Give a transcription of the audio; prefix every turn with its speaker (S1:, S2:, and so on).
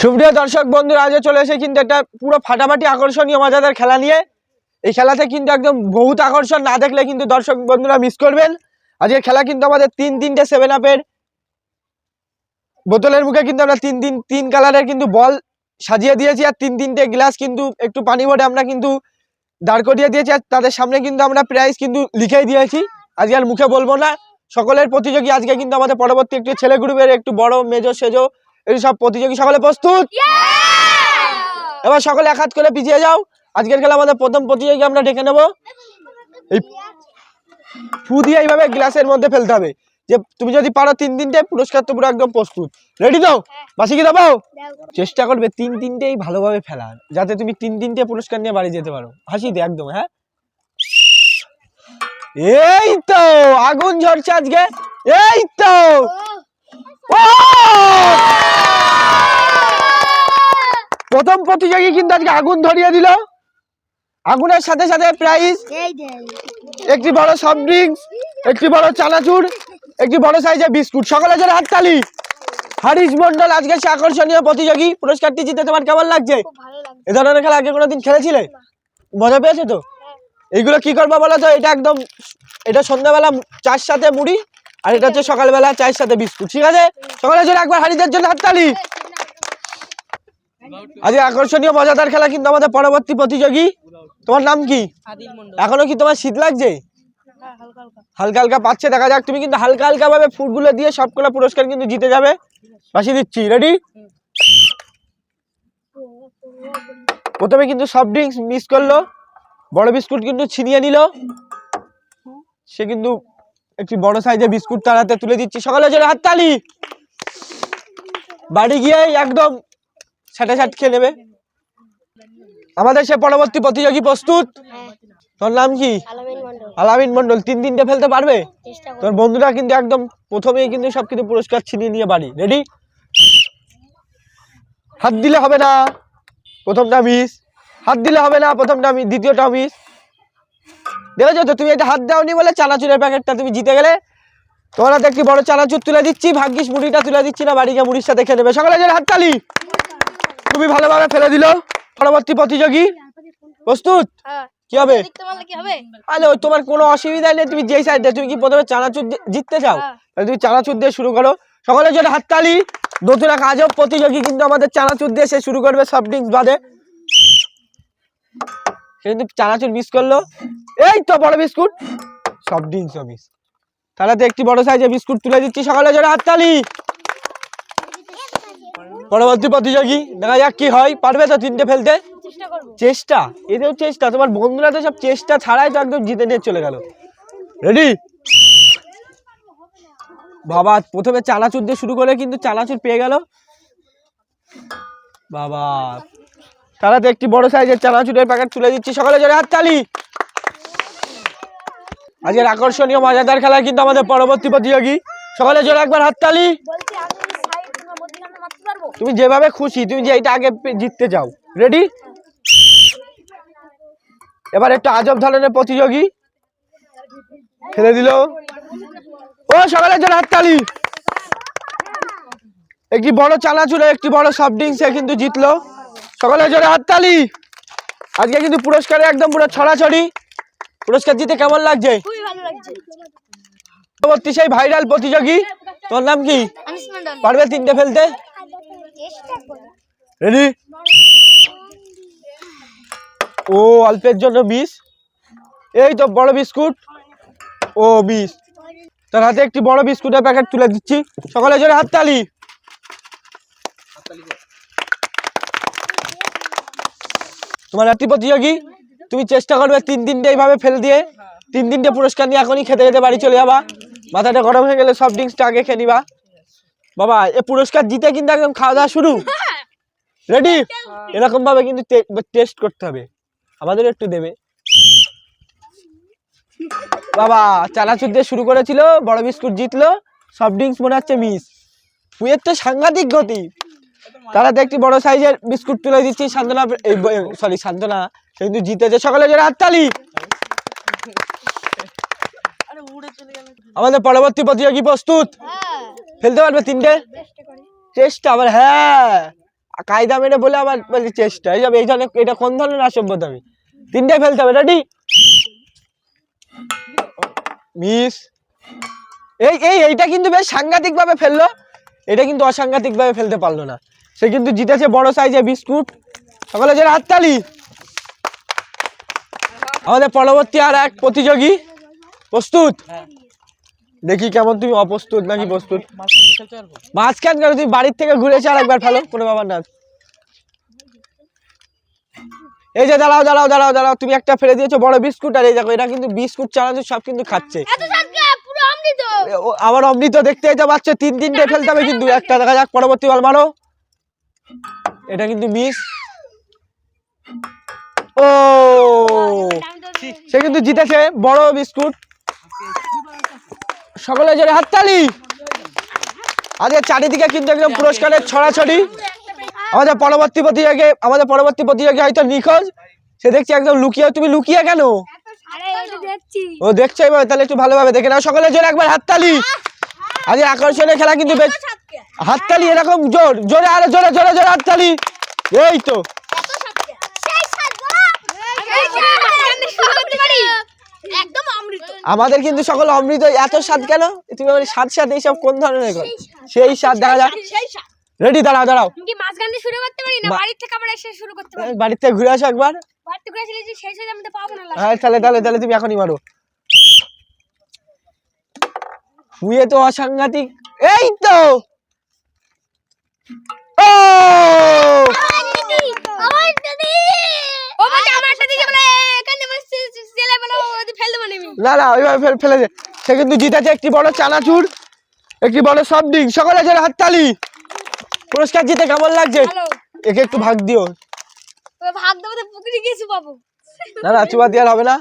S1: সুপ্রিয় দর্শক বন্ধুরা, আজও চলে এসে কিন্তু একটা পুরো ফাটাফাটি আকর্ষণীয় মজাদার খেলা নিয়ে। এই খেলাতে কিন্তু একদম বহুত আকর্ষণ, না দেখলে কিন্তু দর্শক বন্ধুরা মিস করবেন। আজকের খেলা কিন্তু আমাদের তিনটে 7 আপের বোতলের মুখে কিন্তু আমরা তিন কালারের কিন্তু বল সাজিয়ে দিয়েছি, আর তিনটে গ্লাস কিন্তু একটু পানি ভরে আমরা কিন্তু দাঁড় করিয়ে দিয়েছি, আর তাদের সামনে কিন্তু আমরা প্রাইজ কিন্তু লিখেই দিয়েছি। আজকে আর মুখে বলবো না, সকলের প্রতিযোগী আজকে কিন্তু আমাদের পরবর্তী একটি ছেলে গ্রুপের একটু বড় মেজো সেজো এই সব প্রতিযোগী। সকলে প্রস্তুত? এবার সকলে এক হাত করে পিছিয়ে যাও। আজকের খেলা আমাদের প্রথম প্রতিযোগী আমরা ডেকে নেব। এই ফু দিয়ে এইভাবে গ্লাসের মধ্যে ফেলতে হবে। যে তুমি যদি পারো তিনটে পুরস্কার তো পুরো একদম প্রস্তুত। রেডি তো? বাসি কি দেবো? চেষ্টা করবে তিনটেই ভালোভাবে ফেলার, যাতে তুমি তিনটে পুরস্কার নিয়ে বাড়ি যেতে পারো। হাসি দে একদম। হ্যাঁ, এই তো আগুন ঝরছে আজকে। এই তো প্রথম প্রতিযোগী কিন্তু আজকে আগুন ধরিয়ে দিল। আগুনের সাথে সাথে প্রাইজ একটি বড় সফট ড্রিঙ্কস, একটি বড় চানাচুর, একটি বড় সাইজের বিস্কুট। সকলের জন্য হাততালি। হারিশ মন্ডল আজকে সে আকর্ষণীয় প্রতিযোগী, পুরস্কারটি জিতে তোমার কেমন লাগছে? এ ধরনের খেলা আগে কোনোদিন খেলেছিলে? মজা পেয়েছো তো? এইগুলো কি করবো বলো তো? এটা একদম, এটা সন্ধ্যাবেলা চায়ের সাথে মুড়ি, আর এটা হচ্ছে সকালবেলা চায়ের সাথে বিস্কুট। ঠিক আছে, সকলের জন্য একবার হারিদের জন্য হাততালি। আজকে আকর্ষণীয় মজাদার খেলা কিন্তু আমাদের পরবর্তী প্রতিযোগী। তোমার নাম কি? এখনো কি তোমার শীত লাগছে? হালকা হালকা পাচ্ছে, দেখা যাক। তুমি কিন্তু হালকা হালকা ভাবে ফুটগুলো দিয়ে সবগুলো পুরস্কার কিন্তু জিতে যাবে। বাসি দিচ্ছি, রেডি? প্রথমে কিন্তু সফট ড্রিঙ্কস মিস করলো, বড় বিস্কুট কিন্তু ছিনিয়ে নিল। সে কিন্তু একটি বড় সাইজের বিস্কুট তার হাতে তুলে দিচ্ছি। সকলের জন্য হাততালি। বাড়ি গিয়ে একদম সাট খেয়ে নেবে। আমাদের সে পরবর্তী প্রতিযোগী প্রস্তুত? তোর নাম কি? আলামিন মন্ডল। তিনটে ফেলতে পারবে? তোর বন্ধুরা কিন্তু একদম প্রথমেই কিন্তু সবকিছু পুরস্কার ছিনিয়ে নিয়ে বাড়ি। রেডি? হাত দিলে হবে না, প্রথমটা মিস। হাত দিলে হবে না, প্রথমটা মিস, দ্বিতীয়টা মিস। দেখেছো তো, তুমি একটা হাত দাওনি বলে চানাচুরের প্যাকেটটা তুমি জিতে গেলে। তোমার হাতে একটি বড় চানাচুর তুলে দিচ্ছি, ভাগ্যিস মুড়িটা তুলে দিচ্ছি না, বাড়ি গিয়ে মুড়ির সাথে খেয়ে নেবে। সকলে জন্য হাততালি। তুমি ভালোভাবে ফেলে দিল। পরবর্তী প্রতিযোগী প্রস্তুত? কি হবে? আরে তোমার কোনো অসুবিধা নেই, তুমি যেই সাইডে, তুমি কি প্রথমে চানাচুর জিততে চাও? তাহলে তুমি চানাচুর দিয়ে শুরু করো। সকলের জন্য হাততালি। নতুন এক আজব প্রতিযোগী কিন্তু আমাদের চানাচুর দিয়ে সে শুরু করবে, সফট ড্রিঙ্কস বাদে। সে কিন্তু চানাচুর মিস করলো। এই তো বড় বিস্কুট, সফট ড্রিঙ্কসও মিস। তাহলে তো একটি বড় সাইজের বিস্কুট তুলে দিচ্ছি। সকলের জন্য হাততালি। পরবর্তী প্রতিযোগী, দেখা যাক কি হয়। পারবে তো তিনটে ফেলতে? চেষ্টা, এটাও চেষ্টা। তোমার বন্ধুরা তো সব চেষ্টা ছাড়াই তো একদম জিতে নিয়ে চলে গেল। রেডি? বাবা প্রথমে চানাচুর দিয়ে শুরু করে কিন্তু চানাচুর পেয়ে গেল বাবা। তারা তো একটি বড় সাইজের চানাচুরের প্যাকেট তুলে দিচ্ছি। সকলে জোরে হাততালি। আজকের আকর্ষণীয় মজাদার খেলা কিন্তু আমাদের পরবর্তী প্রতিযোগী। সকলে জোরে একবার হাততালি। তুমি যেভাবে খুশি, তুমি যে এইটা আগে জিততে চাও। রেডি? এবার একটু আজব ধরনের প্রতিযোগী ফেলে দিল। ও সকলের জন্য হাততালি। একটি বড় চানাচুরে একটি বড় সফট ড্রিঙ্কস কিন্তু জিতলো। সকলের জন্য হাততালি। আজকে কিন্তু পুরস্কারে একদম পুরো ছড়াছড়ি। পুরস্কার জিতে কেমন লাগছে? পরবর্তী সেই ভাইরাল প্রতিযোগী, তোর নাম কি? পারবে তিনটে ফেলতে? রেডি? ও অল্পের জন্য মিস। এই তো বড় বিস্কুট, ও মিস। তার হাতে একটি বড় বিস্কুটের প্যাকেট তুলে দিচ্ছি। সকলের জন্য হাততালি। তোমার একটি প্রতিযোগী, তুমি চেষ্টা করবে তিনটে এইভাবে ফেল দিয়ে তিনটে পুরস্কার নিয়ে এখনই খেতে খেতে বাড়ি চলে যাবা। মাথাটা গরম হয়ে গেলে সফট ড্রিঙ্কসটা আগে খেয়ে নিবা। বাবা এ পুরস্কার জিতে কিন্তু একদম খাওয়া দাওয়া শুরু। রেডি? এরকম ভাবে কিন্তু টেস্ট করতে হবে, আমাদের একটু দেবে। বাবা চানাচুর দিয়ে শুরু করেছিল, বড় বিস্কুট জিতলো, সফট ড্রিঙ্কস মনে হচ্ছে মিস। ফুয়ের তো সাংঘাতিক গতি। তারা একটি বড় সাইজের বিস্কুট তুলে দিচ্ছি। সান্তনা, সরি সান্তনা কিন্তু জিতেছে। সকলের জন্য হাততালি। আমাদের পরবর্তী প্রতিযোগী প্রস্তুত? ফেলতে পারবে তিনটে? চেষ্টা আবার। হ্যাঁ, কায়দা মেরে বলে আবার বলি চেষ্টা, এই ধরনের, এটা কোন ধরনের অসভ্যতা? আমি তিনটে ফেলতে হবে, রেডি মিস। এইটা কিন্তু বেশ সাংঘাতিক ভাবে ফেললো, এটা কিন্তু অসাংঘাতিক ভাবে ফেলতে পারলো না। সে কিন্তু জিতেছে বড় সাইজে বিস্কুট। সকলে যারা হাততালি। আমাদের পরবর্তী আর এক প্রতিযোগী প্রস্তুত? দেখি কেমন তুমি অপ্রস্তুত নাকি প্রস্তুত। মাঝখান কেন, তুমি বাড়ির থেকে ঘুরেছে আর একবার ফেলো, কোনো ব্যাপার না। এই যে দাঁড়াও দাঁড়াও দাঁড়াও দাঁড়াও, তুমি একটা ফেলে দিয়েছো বড় বিস্কুট, আর এই দেখো এটা কিন্তু বিস্কুট চানাচুর সব কিন্তু খাচ্ছে। আবার অমৃত দেখতে যেতে পারছো, তিনটে ফেলতে হবে কিন্তু একটা। দেখা যাক পরবর্তী বল মারো, এটা কিন্তু মিস। ও সে কিন্তু জিতেছে বড় বিস্কুট। সকলে জোরে হাততালি। আজকে চারিদিকে কিন্তু একদম পুরস্কারের ছড়াছড়ি। আমাদের পরবর্তী প্রতিযোগী হয়তো নিখোঁজ, সে দেখছি একদম লুকিয়ে। তুমি লুকিয়ে কেন? ও দেখছো এবার, তাহলে একটু ভালোভাবে দেখে নাও। সকলে জোরে একবার হাততালি। আজকে আকর্ষণীয় খেলা কিন্তু বেশ। হাততালি এরকম জোর জোরে, আরে জোরে জোরে জোরে হাততালি। এই তো আমাদের কিন্তু সকল অমৃত। এত স্বাদ কেন? তুমি আমার স্বাদ এইসব কোন ধরনের? সেই স্বাদ দেখা যাক। রেডি, দাঁড়াও দাঁড়াও, বাড়ির থেকে ঘুরে আসো একবার। হ্যাঁ তাহলে তাহলে তাহলে তুমি এখনই মারো। শুয়ে তো অসাংঘাতিক। এই তো ও না না, ওইভাবে ফেলে দে। সে কিন্তু জিতেছে একটি বড় চানাচুর, একটি বড় সফট ড্রিঙ্ক। সকলে যারা হাততালি। পুরস্কার জিতে কেমন লাগছে? একে একটু ভাগ দিও।
S2: ভাগ দেবো তো পুকুরে গেছি বাবু।
S1: না না, চুপা দিয়ে হবে না।